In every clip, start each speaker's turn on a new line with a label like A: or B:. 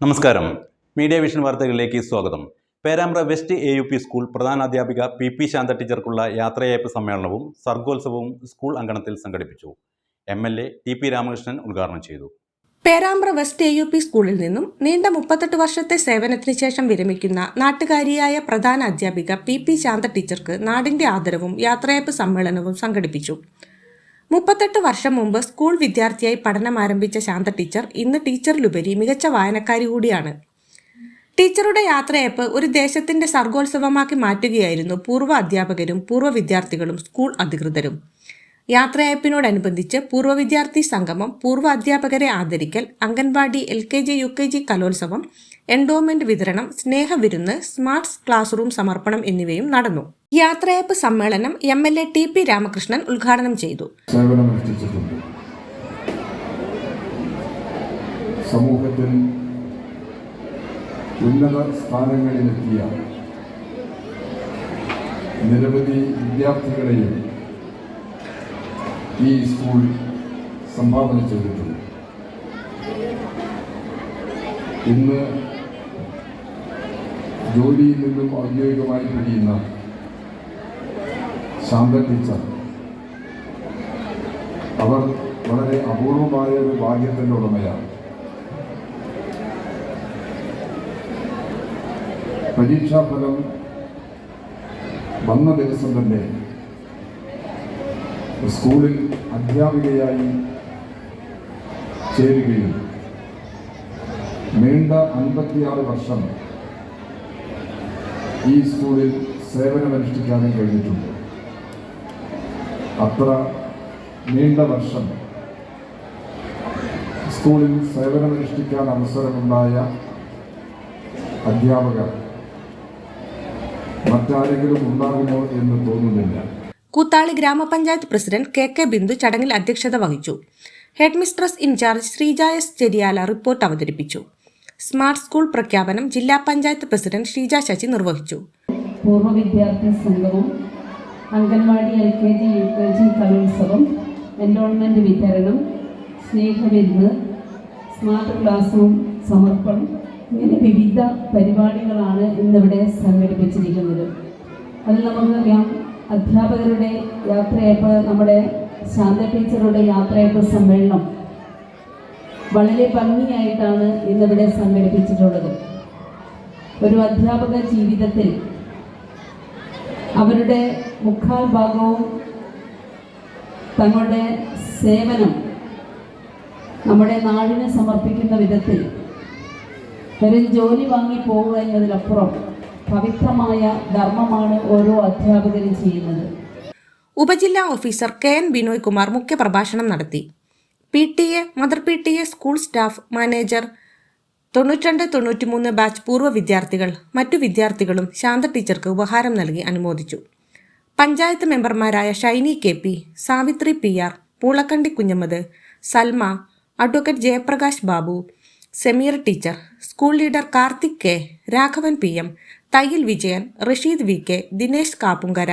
A: നമസ്കാരം. Media vision വാർത്തകളിലേക്ക് സ്വാഗതം. പേരാമ്പ്ര വെസ്റ്റ് AUP സ്കൂൾ പ്രധാനാധ്യാപിക PP ശാന്ത ടീച്ചർക്കുള്ള യാത്രയയപ്പ് സമ്മേളനവും സർഗോത്സവവും സ്കൂൾ അങ്കണത്തിൽ സംഘടിപ്പിച്ചു. MLA TP രാമകൃഷ്ണൻ ഉദ്ഘാടനം ചെയ്തു.
B: പേരാമ്പ്ര വെസ്റ്റ് AUP സ്കൂളിൽ നിന്നും നീണ്ട 38 വർഷത്തെ സേവനത്തിന് ശേഷം വിരമിക്കുന്ന നാട്ടുകാരിയായ പ്രധാന അധ്യാപിക PP ശാന്ത ടീച്ചർക്ക് നാടിന്റെ ആദരവും യാത്രയയപ്പ് സമ്മേളനവും സംഘടിപ്പിച്ചു. 38 വർഷം മുമ്പ് സ്കൂൾ വിദ്യാർത്ഥിയായി പഠനം ആരംഭിച്ച ശാന്ത ടീച്ചർ ഇന്ന് ടീച്ചറിലുപരി മികച്ച വായനക്കാരി കൂടിയാണ്. ടീച്ചറുടെ യാത്രയയപ്പ് ഒരു ദേശത്തിന്റെ സർഗോത്സവമാക്കി മാറ്റുകയായിരുന്നു പൂർവ്വ അധ്യാപകരും പൂർവ്വ വിദ്യാർത്ഥികളും സ്കൂൾ അധികൃതരും. യാത്രയയപ്പിനോടനുബന്ധിച്ച് പൂർവ്വ വിദ്യാർത്ഥി സംഗമം, പൂർവ്വ അധ്യാപകരെ ആദരിക്കൽ, അംഗൻവാടി LKG UKG കലോത്സവം, എൻഡോമെന്റ് വിതരണം, സ്നേഹവിരുന്ന്, സ്മാർട്ട് ക്ലാസ് റൂം സമർപ്പണം എന്നിവയും നടന്നു. യാത്രയയപ്പ് സമ്മേളനം MLA TP രാമകൃഷ്ണൻ ഉദ്ഘാടനം ചെയ്തു.
C: സമൂഹത്തിൽ ഉന്നത സ്ഥാനങ്ങളിലെത്തിയ നിരവധി വിദ്യാർത്ഥികളെയും ഈ സ്കൂൾ സംഭാവന ചെയ്തിട്ടുണ്ട്. ഇന്ന് ജോലിയിൽ നിന്നും ഔദ്യോഗികമായി പിരിയുന്ന ശാന്ത ടീച്ചർ അവർ വളരെ അപൂർവമായ ഒരു ഭാഗ്യത്തിൻ്റെ ഉടമയാണ്. പരീക്ഷാഫലം വന്ന ദിവസം തന്നെ സ്കൂളിൽ അധ്യാപികയായി ചേരുകയും നീണ്ട 56 വർഷം ഈ സ്കൂളിൽ സേവനമനുഷ്ഠിക്കാനും കഴിഞ്ഞിട്ടുണ്ട്. അത്ര നീണ്ട വർഷം സ്കൂളിൽ സേവനമനുഷ്ഠിക്കാൻ അവസരമുണ്ടായ അധ്യാപകർ മറ്റാരെങ്കിലും ഉണ്ടാകുമോ എന്ന് തോന്നുന്നില്ല.
B: കൂത്താളി ഗ്രാമപഞ്ചായത്ത് പ്രസിഡന്റ് KK ബിന്ദു ചടങ്ങിൽ അധ്യക്ഷത വഹിച്ചു. Head mistress in-charge Sreeja S Cheriyala report അവതരിപ്പിച്ചു. സ്മാർട്ട് സ്കൂൾ പ്രഖ്യാപനം ജില്ലാ പഞ്ചായത്ത് പ്രസിഡന്റ് ഷീജ ശശി നിർവഹിച്ചു.
D: പൂർവ്വ വിദ്യാർത്ഥി സംഗമം, അംഗൻവാടി LKG UKG കലോത്സവം, എൻറോൾമെന്റ് വിതരണം, സ്നേഹവിരുന്ന്, സ്മാർട്ട് ക്ലാസ് റൂം സമർപ്പണം, ഇങ്ങനെ വിവിധ പരിപാടികളാണ് ഇന്നിവിടെ സംഘടിപ്പിച്ചിരിക്കുന്നത്. അതിൽ നമുക്കറിയാം, അധ്യാപകരുടെ യാത്രയയപ്പ്, നമ്മുടെ ശാന്ത ടീച്ചറുടെ യാത്രയയപ്പ് സമ്മേളനം വളരെ ഭംഗിയായിട്ടാണ് ഇന്നിവിടെ സംഘടിപ്പിച്ചിട്ടുള്ളത്. ഒരു അധ്യാപക ജീവിതത്തിൽ അവരുടെ മുക്കാൽ ഭാഗവും തങ്ങളുടെ സേവനം നമ്മുടെ നാടിനെ സമർപ്പിക്കുന്ന വിധത്തിൽ ഒരു ജോലി വാങ്ങി പോവുക എന്നതിലപ്പുറം പവിത്രമായ ധർമ്മമാണ് ഓരോ അധ്യാപകരും ചെയ്യുന്നത്.
B: ഉപജില്ലാ ഓഫീസർ KN ബിനോയ് കുമാർ മുഖ്യപ്രഭാഷണം നടത്തി. PTA, mother PTA, school staff, manager, 92-93 batch പൂർവ്വ വിദ്യാർത്ഥികൾ, മറ്റു വിദ്യാർത്ഥികളും ശാന്ത ടീച്ചർക്ക് ഉപഹാരം നൽകി അനുമോദിച്ചു. പഞ്ചായത്ത് മെമ്പർമാരായ Shiny KP, Savithri PR, Poolakandi Kunhammad, Salma, advocate Jayaprakash Babu, Sameer teacher, school leader Karthik K, Raghavan PM, Thayyil Vijayan, Rasheed VK, Dinesh Kappunkara,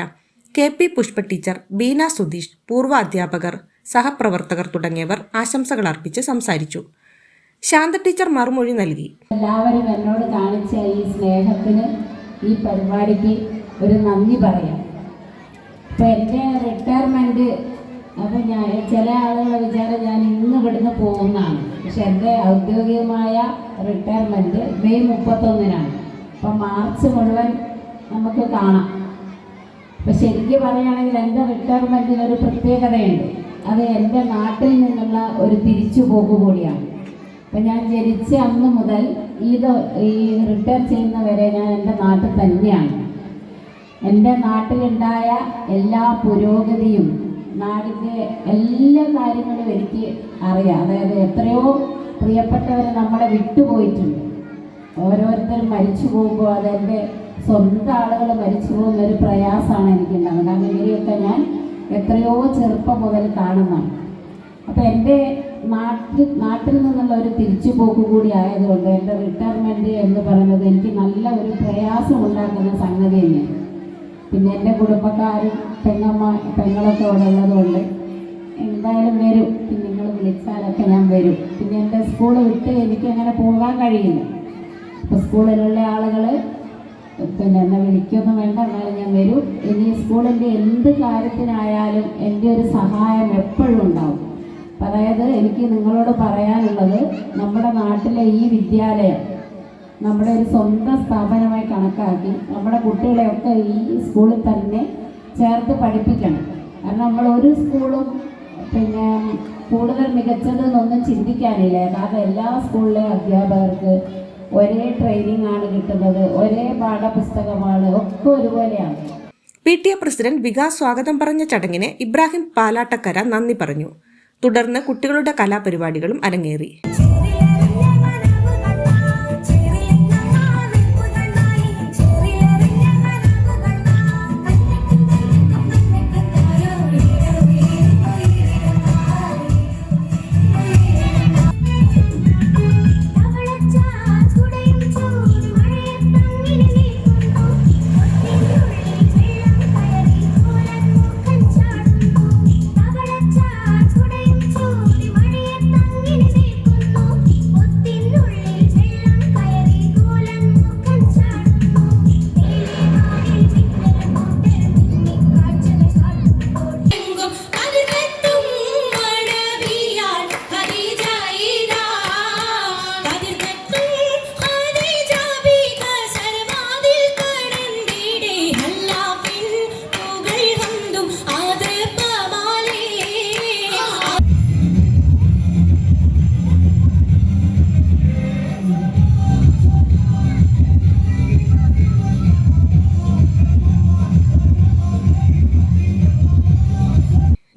B: KP Pushpa teacher, Beena Sudheesh, പൂർവ്വ അധ്യാപകർ, സഹപ്രവർത്തകർ തുടങ്ങിയവർ ആശംസകൾ അർപ്പിച്ച് സംസാരിച്ചു. ശാന്ത ടീച്ചർ മറുമൊഴി നൽകി.
D: എല്ലാവരും എന്നോട് കാണിച്ച ഈ സ്നേഹത്തിന്, ഈ പരിപാടിക്ക് ഒരു നന്ദി പറയാം. ഇപ്പം എൻ്റെ റിട്ടയർമെൻറ്റ്, അപ്പം ഞാൻ ചില ആളുകളെ വിചാരം ഞാൻ ഇന്ന് ഇവിടുന്ന് പോകുന്നതാണ്. പക്ഷെ എൻ്റെ ഔദ്യോഗികമായ റിട്ടയർമെൻറ്റ് മെയ് 31-നാണ്. അപ്പം മാർച്ച് മുഴുവൻ നമുക്ക് കാണാം. അപ്പം ശരിക്കും പറയുകയാണെങ്കിൽ എൻ്റെ റിട്ടയർമെൻറ്റിനൊരു പ്രത്യേകതയുണ്ട്. അത് എൻ്റെ നാട്ടിൽ നിന്നുള്ള ഒരു തിരിച്ചുപോക്ക് കൂടിയാണ്. അപ്പം ഞാൻ ജനിച്ച അന്ന് മുതൽ ഈ റിട്ടയർ ചെയ്യുന്നവരെ ഞാൻ എൻ്റെ നാട്ടിൽ തന്നെയാണ്. എൻ്റെ നാട്ടിലുണ്ടായ എല്ലാ പുരോഗതിയും നാടിൻ്റെ എല്ലാ കാര്യങ്ങളും എനിക്ക് അറിയാം. അതായത് എത്രയോ പ്രിയപ്പെട്ടവരെ നമ്മളെ വിട്ടുപോയിട്ടുണ്ട്. ഓരോരുത്തരും മരിച്ചു പോകുമ്പോൾ അതെൻ്റെ സ്വന്തം ആളുകൾ മരിച്ചു പോകുന്നൊരു പ്രയാസമാണ് എനിക്കുണ്ടാകുന്നത്. കാരണം ഇവരെയൊക്കെ ഞാൻ എത്രയോ ചെറുപ്പം മുതൽ കാണുന്നതാണ്. അപ്പോൾ എൻ്റെ നാട്ടിൽ നിന്നുള്ള ഒരു തിരിച്ചുപോക്ക് കൂടി ആയതുകൊണ്ട് എൻ്റെ റിട്ടയർമെൻറ്റ് എന്ന് പറയുന്നത് എനിക്ക് നല്ല ഒരു പ്രയാസം ഉണ്ടാക്കുന്ന സംഗതി തന്നെയാണ്. പിന്നെ എൻ്റെ കുടുംബക്കാരും പെങ്ങളൊക്കെ ഇവിടെ ഉള്ളതുകൊണ്ട് എന്തായാലും വരും. പിന്നെ നിങ്ങൾ വിളിച്ചാലൊക്കെ ഞാൻ വരും. പിന്നെ എൻ്റെ സ്കൂൾ വിട്ട് എനിക്കങ്ങനെ പോകാൻ കഴിയില്ല. അപ്പോൾ സ്കൂളിലുള്ള ആളുകൾ പിന്നെ എന്നെ വിളിക്കൊന്നും വേണ്ട, എന്നാലും ഞാൻ വരും. ഇനി സ്കൂളിൻ്റെ എന്ത് കാര്യത്തിനായാലും എൻ്റെ ഒരു സഹായം എപ്പോഴും ഉണ്ടാവും. അതായത് എനിക്ക് നിങ്ങളോട് പറയാനുള്ളത്, നമ്മുടെ നാട്ടിലെ ഈ വിദ്യാലയം നമ്മുടെ ഒരു സ്വന്തം സ്ഥാപനമായി കണക്കാക്കി നമ്മുടെ കുട്ടികളെയൊക്കെ ഈ സ്കൂളിൽ തന്നെ ചേർത്ത് പഠിപ്പിക്കണം. കാരണം നമ്മൾ ഒരു സ്കൂളും പിന്നെ കൂടുതൽ മികച്ചതെന്നൊന്നും ചിന്തിക്കാനില്ല. കാരണം എല്ലാ സ്കൂളിലെ അധ്യാപകർക്ക് ഒരേ ട്രെയിനിങ് ആണ് കിട്ടുന്നത്, ഒരേ പാഠപുസ്തകമാണ്, ഒക്കെ ഒരുപോലെയാണ്.
B: PTA പ്രസിഡന്റ് വികാസ് സ്വാഗതം പറഞ്ഞ ചടങ്ങിന് ഇബ്രാഹിം പാലാട്ടക്കര നന്ദി പറഞ്ഞു. തുടർന്ന് കുട്ടികളുടെ കലാപരിപാടികളും അരങ്ങേറി.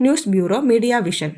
B: News bureau, media vision.